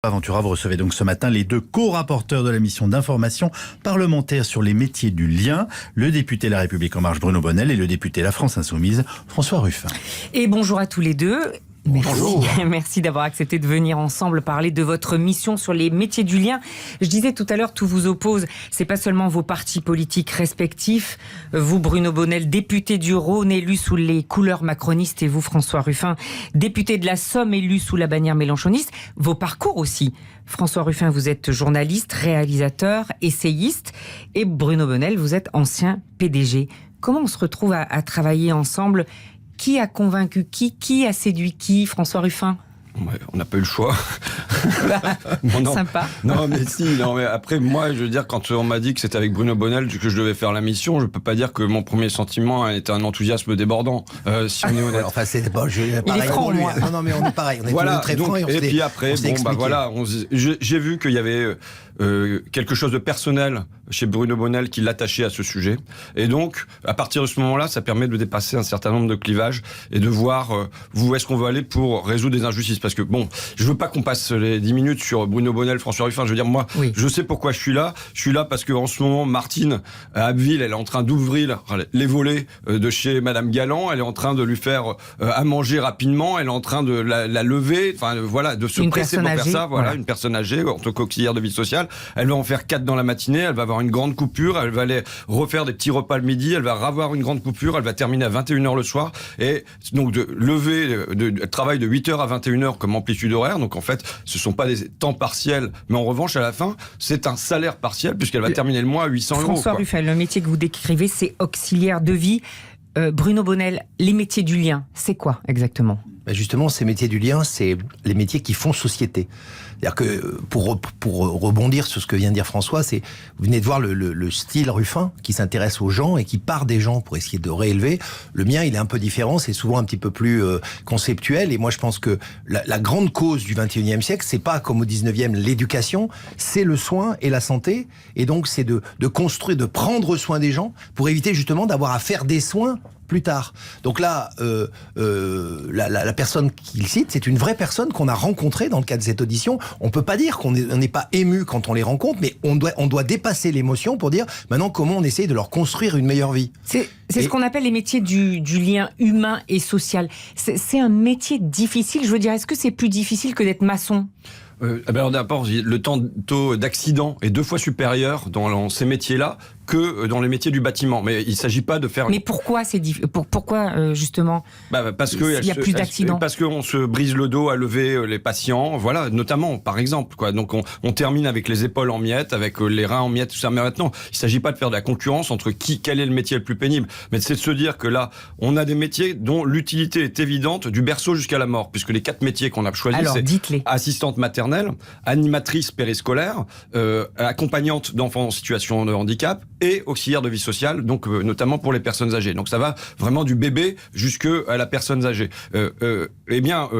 Aventura, vous recevez donc ce matin les deux co-rapporteurs de la mission d'information parlementaire sur les métiers du lien, le député La République En Marche Bruno Bonnell et le député La France Insoumise François Ruffin. Et bonjour à tous les deux. Bonjour. Merci d'avoir accepté de venir ensemble parler de votre mission sur les métiers du lien. Je disais tout à l'heure, tout vous oppose. C'est pas seulement vos partis politiques respectifs. Vous, Bruno Bonnell, député du Rhône, élu sous les couleurs macronistes, et vous, François Ruffin, député de la Somme, élu sous la bannière mélenchoniste. Vos parcours aussi. François Ruffin, vous êtes journaliste, réalisateur, essayiste. Et Bruno Bonnell, vous êtes ancien PDG. Comment on se retrouve à travailler ensemble ? Qui a convaincu qui a séduit qui, François Ruffin ? Ouais, on n'a pas eu le choix. Non. Sympa. Non, mais après, moi, je veux dire, quand on m'a dit que c'était avec Bruno Bonnell que je devais faire la mission, je peux pas dire que mon premier sentiment était un enthousiasme débordant, si on est honnête. Enfin, c'est pas, Il est franc, pour lui. moi. Non, mais on est pareil. On est Voilà, très donc, francs et puis après, j'ai vu qu'il y avait quelque chose de personnel chez Bruno Bonnell qui l'attachait à ce sujet. Et donc, à partir de ce moment-là, ça permet de dépasser un certain nombre de clivages et de voir où est-ce qu'on veut aller pour résoudre des injustices. Parce que, bon, je veux pas qu'on passe les 10 minutes sur Bruno Bonnell, François Ruffin. Je veux dire, moi, oui. Je sais pourquoi je suis là. Je suis là parce qu'en ce moment, Martine, à Abbeville, elle est en train d'ouvrir les volets de chez Madame Galland. Elle est en train de lui faire à manger rapidement. Elle est en train de la lever. Enfin, voilà, de se presser pour faire ça. Voilà, une personne âgée, en tant qu'auxiliaire de vie sociale. Elle va en faire 4 dans la matinée. Elle va avoir une grande coupure. Elle va aller refaire des petits repas le midi. Elle va avoir une grande coupure. Elle va terminer à 21h le soir. Et donc, de lever, de travail de 8h à 21h comme amplitude horaire. Donc, en fait, ce sont pas des temps partiels. Mais en revanche, à la fin, c'est un salaire partiel puisqu'elle va terminer le mois à 800 euros. François Ruffin, le métier que vous décrivez, c'est auxiliaire de vie. Bruno Bonnell, les métiers du lien, c'est quoi exactement ? Justement, ces métiers du lien, c'est les métiers qui font société. C'est-à-dire que, pour rebondir sur ce que vient de dire François, vous venez de voir le style Ruffin qui s'intéresse aux gens et qui part des gens pour essayer de réélever. Le mien, il est un peu différent, c'est souvent un petit peu plus conceptuel. Et moi, je pense que la grande cause du 21e siècle, c'est pas comme au 19e l'éducation, c'est le soin et la santé. Et donc, c'est de construire, de prendre soin des gens pour éviter justement d'avoir à faire des soins plus tard. Donc là, la personne qu'il cite, c'est une vraie personne qu'on a rencontrée dans le cadre de cette audition. On peut pas dire qu'on n'est pas ému quand on les rencontre, mais on doit dépasser l'émotion pour dire maintenant comment on essaye de leur construire une meilleure vie. C'est ce qu'on appelle les métiers du lien humain et social. C'est un métier difficile. Je veux dire, est-ce que c'est plus difficile que d'être maçon ? Alors d'abord, le taux d'accident est 2 fois supérieur dans ces métiers-là que dans les métiers du bâtiment. Mais il ne s'agit pas de faire... Mais pourquoi c'est pourquoi justement parce que il y a plus d'accidents ? Parce qu'on se brise le dos à lever les patients, voilà, notamment, par exemple, quoi. Donc on termine avec les épaules en miettes, avec les reins en miettes, tout ça. Mais maintenant, il ne s'agit pas de faire de la concurrence entre quel est le métier le plus pénible, mais c'est de se dire que là, on a des métiers dont l'utilité est évidente du berceau jusqu'à la mort, puisque les 4 métiers qu'on a choisis, c'est assistante maternelle, animatrice périscolaire, accompagnante d'enfants en situation de handicap et auxiliaire de vie sociale, donc notamment pour les personnes âgées. Donc ça va vraiment du bébé jusqu'à la personne âgée.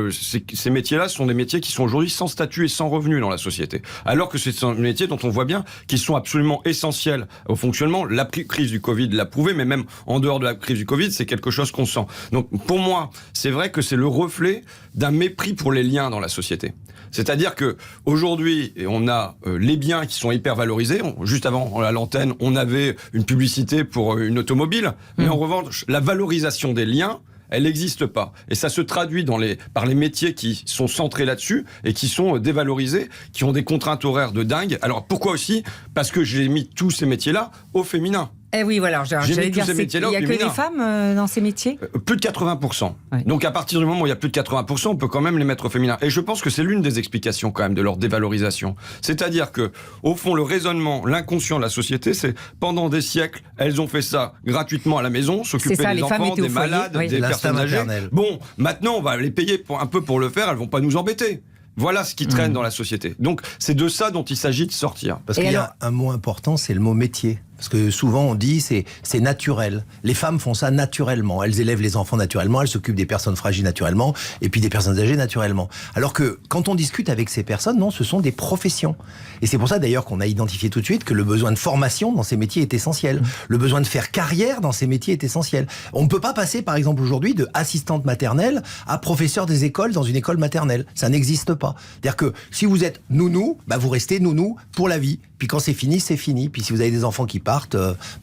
Ces métiers-là sont des métiers qui sont aujourd'hui sans statut et sans revenu dans la société. Alors que c'est des métiers dont on voit bien qu'ils sont absolument essentiels au fonctionnement. La crise du Covid l'a prouvé, mais même en dehors de la crise du Covid, c'est quelque chose qu'on sent. Donc pour moi, c'est vrai que c'est le reflet d'un mépris pour les liens dans la société. C'est-à-dire que aujourd'hui, on a les biens qui sont hyper valorisés. Juste avant, à l'antenne, on avait une publicité pour une automobile. Mais en revanche, la valorisation des liens, elle n'existe pas. Et ça se traduit par les métiers qui sont centrés là-dessus et qui sont dévalorisés, qui ont des contraintes horaires de dingue. Alors pourquoi aussi ? Parce que j'ai mis tous ces métiers-là au féminin. Eh oui, voilà, j'allais dire, il n'y a que des femmes dans ces métiers ? Plus de 80%. Ouais. Donc à partir du moment où il y a plus de 80%, on peut quand même les mettre au féminin. Et je pense que c'est l'une des explications quand même de leur dévalorisation. C'est-à-dire que, au fond, le raisonnement, l'inconscient de la société, c'est pendant des siècles, elles ont fait ça gratuitement à la maison, s'occuper des enfants, des malades, des personnes âgées. Bon, maintenant on va les payer un peu pour le faire, elles vont pas nous embêter. Voilà ce qui traîne dans la société. Donc c'est de ça dont il s'agit de sortir. Parce qu'il y a un mot important, c'est le mot métier. Parce que souvent on dit c'est naturel. Les femmes font ça naturellement. Elles élèvent les enfants naturellement, elles s'occupent des personnes fragiles naturellement, et puis des personnes âgées naturellement. Alors que quand on discute avec ces personnes, non, ce sont des professions. Et c'est pour ça d'ailleurs qu'on a identifié tout de suite que le besoin de formation dans ces métiers est essentiel. Le besoin de faire carrière dans ces métiers est essentiel. On ne peut pas passer par exemple aujourd'hui de assistante maternelle à professeur des écoles dans une école maternelle. Ça n'existe pas. C'est-à-dire que si vous êtes nounou, vous restez nounou pour la vie. Puis quand c'est fini, c'est fini. Puis si vous avez des enfants qui partent,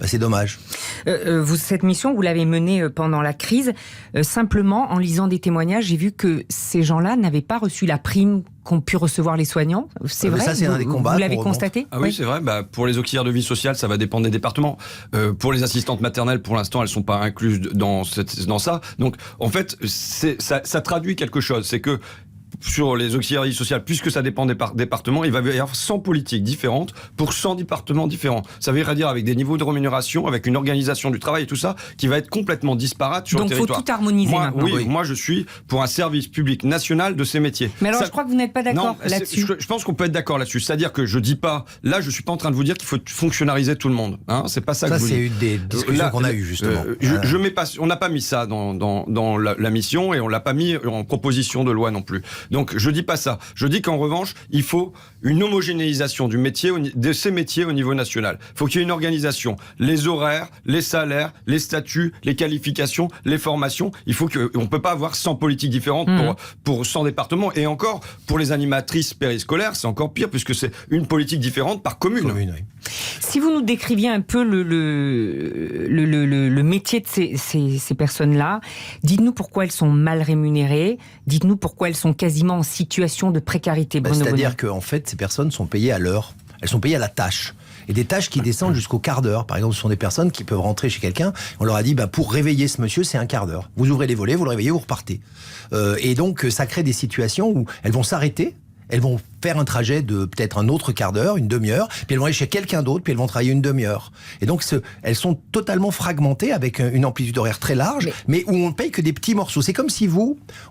c'est dommage. Cette mission, vous l'avez menée pendant la crise. Simplement, en lisant des témoignages, j'ai vu que ces gens-là n'avaient pas reçu la prime qu'ont pu recevoir les soignants. C'est vrai, ça, c'est un des combats. Vous l'avez constaté? Oui, c'est vrai. Pour les auxiliaires de vie sociale, ça va dépendre des départements. Pour les assistantes maternelles, pour l'instant, elles ne sont pas incluses dans ça. Donc, en fait, ça traduit quelque chose. C'est que sur les auxiliaires de vie sociale, puisque ça dépend des départements, il va y avoir 100 politiques différentes pour 100 départements différents. Ça veut dire avec des niveaux de rémunération, avec une organisation du travail et tout ça, qui va être complètement disparate sur le territoire. Donc il faut tout harmoniser maintenant. Oui, moi je suis pour un service public national de ces métiers. Mais alors je crois que vous n'êtes pas d'accord là-dessus. Je pense qu'on peut être d'accord là-dessus. C'est-à-dire que je dis pas, là je suis pas en train de vous dire qu'il faut fonctionnariser tout le monde. C'est pas ça que je vous dis. Ça c'est une des discussions qu'on a eues justement. On n'a pas mis ça dans la mission et on l'a pas mis en proposition de loi non plus. Donc je dis pas ça. Je dis qu'en revanche, il faut une homogénéisation de ces métiers au niveau national. Il faut qu'il y ait une organisation. Les horaires, les salaires, les statuts, les qualifications, les formations. On peut pas avoir 100 politiques différentes pour 100 départements. Et encore, pour les animatrices périscolaires, c'est encore pire puisque c'est une politique différente par commune. Oui. Si vous nous décriviez un peu le métier de ces personnes-là, dites-nous pourquoi elles sont mal rémunérées, dites-nous pourquoi elles sont quasiment en situation de précarité. C'est-à-dire qu'en fait, ces personnes sont payées à l'heure, elles sont payées à la tâche. Et des tâches qui descendent jusqu'au quart d'heure. Par exemple, ce sont des personnes qui peuvent rentrer chez quelqu'un, on leur a dit, pour réveiller ce monsieur, c'est un quart d'heure. Vous ouvrez les volets, vous le réveillez, vous repartez. Et donc, ça crée des situations où elles vont s'arrêter, elles vont faire un trajet de peut-être un autre quart d'heure, une demi-heure, puis elles vont aller chez quelqu'un d'autre, puis elles vont travailler une demi-heure. Et donc, elles sont totalement fragmentées avec une amplitude horaire très large, mais où on ne paye que des petits morceaux. C'est comme si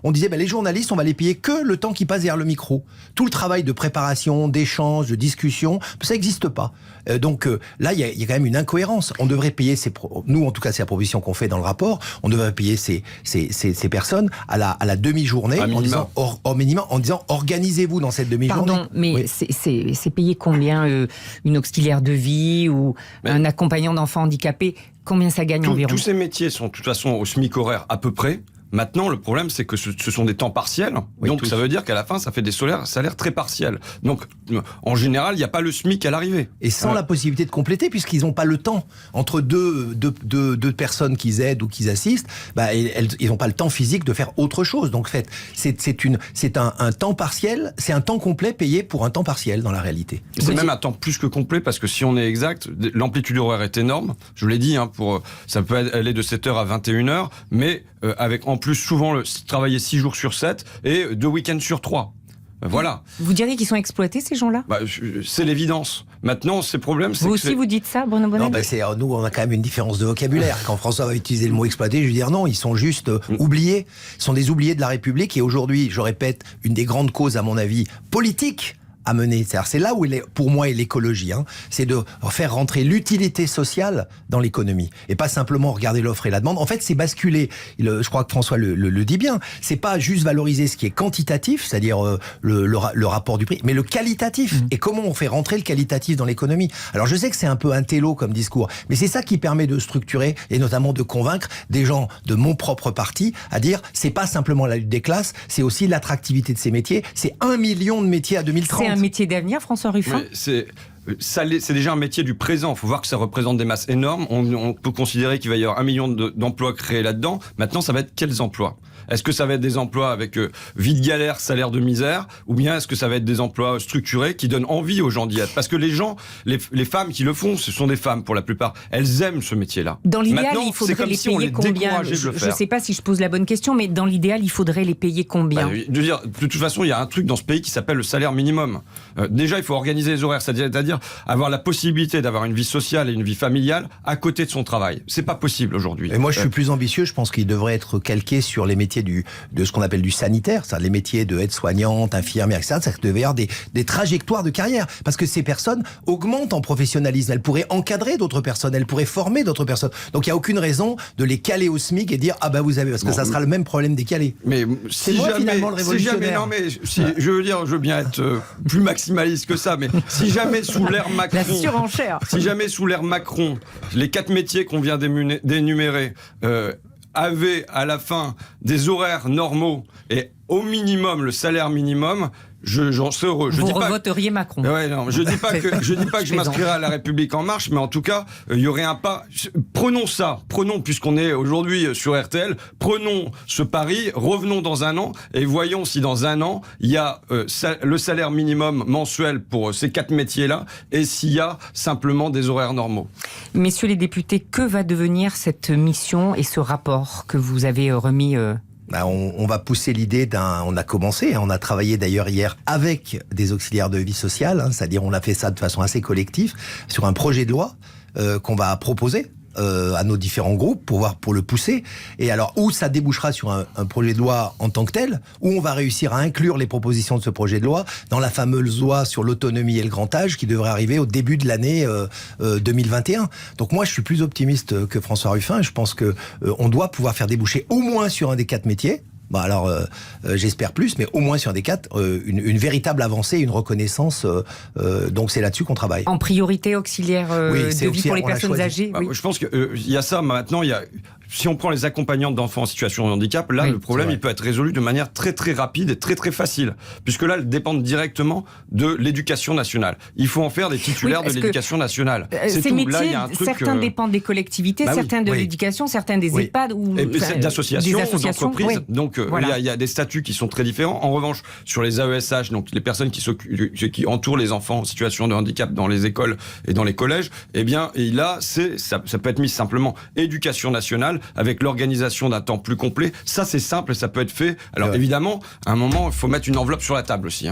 on disait, les journalistes, on va les payer que le temps qui passe derrière le micro. Tout le travail de préparation, d'échange, de discussion, ça n'existe pas. Donc là, il y a quand même une incohérence. On devrait payer nous, en tout cas, c'est la proposition qu'on fait dans le rapport, on devrait payer ces personnes à la demi-journée, en disant organisez-vous dans cette demi-journée. Pardon, mais c'est payé combien une auxiliaire de vie ou un accompagnant d'enfants handicapés? Combien ça gagne environ? Tous ces métiers sont de toute façon au SMIC horaire à peu près. Maintenant, le problème, c'est que ce sont des temps partiels. Donc, ça veut dire qu'à la fin, ça fait des salaires très partiels. Donc, en général, il n'y a pas le SMIC à l'arrivée. Et sans la possibilité de compléter, puisqu'ils n'ont pas le temps. Entre deux personnes qu'ils aident ou qu'ils assistent, ils n'ont pas le temps physique de faire autre chose. Donc, en fait, c'est un temps partiel, c'est un temps complet payé pour un temps partiel dans la réalité. C'est même un temps plus que complet, parce que si on est exact, l'amplitude horaire est énorme. Je l'ai dit, ça peut aller de 7h à 21h, mais avec en plus souvent travailler 6 jours sur 7 et 2 week-ends sur 3. Voilà. Vous diriez qu'ils sont exploités, ces gens-là? C'est l'évidence. Maintenant, ces problèmes, c'est vous aussi, vous dites ça, Bruno Bonnel? Non, nous, on a quand même une différence de vocabulaire. Quand François va utiliser le mot exploité, je vais dire non, ils sont juste oubliés. Ils sont des oubliés de la République. Et aujourd'hui, je répète, une des grandes causes, à mon avis, politiques à mener. C'est là où, pour moi, est l'écologie. C'est de faire rentrer l'utilité sociale dans l'économie. Et pas simplement regarder l'offre et la demande. En fait, c'est basculer. Je crois que François le dit bien. C'est pas juste valoriser ce qui est quantitatif, c'est-à-dire le rapport du prix, mais le qualitatif. Et comment on fait rentrer le qualitatif dans l'économie? Alors, je sais que c'est un peu un télo comme discours, mais c'est ça qui permet de structurer et notamment de convaincre des gens de mon propre parti à dire c'est pas simplement la lutte des classes, c'est aussi l'attractivité de ces métiers. C'est 1 million de métiers à 2030. C'est un métier d'avenir, François Ruffin? C'est déjà un métier du présent. Il faut voir que ça représente des masses énormes. On peut considérer qu'il va y avoir 1 million d'emplois créés là-dedans. Maintenant, ça va être quels emplois? Est-ce que ça va être des emplois avec vie de galère, salaire de misère? Ou bien est-ce que ça va être des emplois structurés qui donnent envie aux gens d'y être? Parce que les gens, les femmes qui le font, ce sont des femmes pour la plupart. Elles aiment ce métier-là. Dans l'idéal, il faudrait les payer combien? Je ne sais pas si je pose la bonne question, mais dans l'idéal, il faudrait les payer combien? De toute façon, il y a un truc dans ce pays qui s'appelle le salaire minimum. Déjà, il faut organiser les horaires, c'est-à-dire avoir la possibilité d'avoir une vie sociale et une vie familiale à côté de son travail. C'est pas possible aujourd'hui. Et moi, je suis plus ambitieux. Je pense qu'il devrait être calqué sur les métiers métiers de ce qu'on appelle du sanitaire, c'est-à-dire les métiers de aide-soignante, infirmière, etc. Ça devait y avoir des trajectoires de carrière. Parce que ces personnes augmentent en professionnalisme. Elles pourraient encadrer d'autres personnes, elles pourraient former d'autres personnes. Donc il n'y a aucune raison de les caler au SMIC et dire ah bah vous avez, parce que ça sera le même problème des calés. Mais c'est si moi jamais, finalement le révolutionnaire. Je veux bien être plus maximaliste que ça, mais si jamais sous l'ère Macron, La surenchère. si jamais sous l'ère Macron, les 4 métiers qu'on vient d'énumérer avaient à la fin des horaires normaux et au minimum le salaire minimum, j'en serais heureux. Vous revoteriez Macron. Ouais, non, je dis pas que je m'inscrirai à La République En Marche, mais en tout cas, il y aurait un pas. Prenons, puisqu'on est aujourd'hui sur RTL, prenons ce pari, revenons dans un an et voyons si dans un an, il y a le salaire minimum mensuel pour ces 4 métiers-là et s'il y a simplement des horaires normaux. Messieurs les députés, que va devenir cette mission et ce rapport que vous avez remis On va pousser l'idée on a commencé, on a travaillé d'ailleurs hier avec des auxiliaires de vie sociale, c'est-à-dire on a fait ça de façon assez collective, sur un projet de loi qu'on va proposer à nos différents groupes pour le pousser. Et alors, où ça débouchera sur un projet de loi en tant que tel, où on va réussir à inclure les propositions de ce projet de loi dans la fameuse loi sur l'autonomie et le grand âge qui devrait arriver au début de l'année 2021. Donc moi, je suis plus optimiste que François Ruffin. Je pense que on doit pouvoir faire déboucher au moins sur un des 4 métiers. Bon, alors, j'espère plus, mais au moins sur des 4, une véritable avancée, une reconnaissance. Donc c'est là-dessus qu'on travaille. En priorité auxiliaire de vie pour les personnes âgées. Oui. Je pense qu'il y a ça maintenant. Si on prend les accompagnantes d'enfants en situation de handicap, là, le problème, il peut être résolu de manière très très rapide et très très facile, puisque là, elles dépendent directement de l'éducation nationale. Il faut en faire des titulaires de l'éducation nationale. Ces métiers, certains dépendent des collectivités, certains de l'éducation, certains des EHPAD ou d'associations, d'entreprises. Oui. Donc, il y a des statuts qui sont très différents. En revanche, sur les AESH, donc les personnes qui entourent les enfants en situation de handicap dans les écoles et dans les collèges, eh bien, et là, ça peut être mis simplement éducation nationale avec l'organisation d'un temps plus complet. Ça, c'est simple et ça peut être fait. Alors, évidemment, à un moment, il faut mettre une enveloppe sur la table aussi.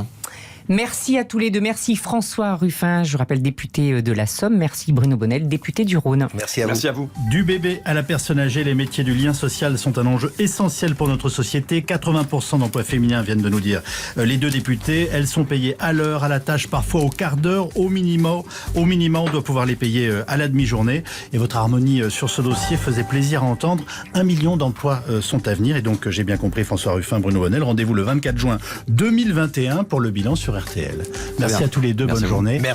Merci à tous les deux. Merci François Ruffin, je rappelle député de la Somme. Merci Bruno Bonnell, député du Rhône. Merci à vous. Merci à vous. Du bébé à la personne âgée, les métiers du lien social sont un enjeu essentiel pour notre société. 80% d'emplois féminins viennent de nous dire les 2 députés. Elles sont payées à l'heure, à la tâche, parfois au quart d'heure, au minimum. Au minimum, on doit pouvoir les payer à la demi-journée. Et votre harmonie sur ce dossier faisait plaisir à entendre. 1 million d'emplois sont à venir. Et donc, j'ai bien compris, François Ruffin, Bruno Bonnell, rendez-vous le 24 juin 2021 pour le bilan sur RTL. Merci à tous les deux, bonne journée. Merci.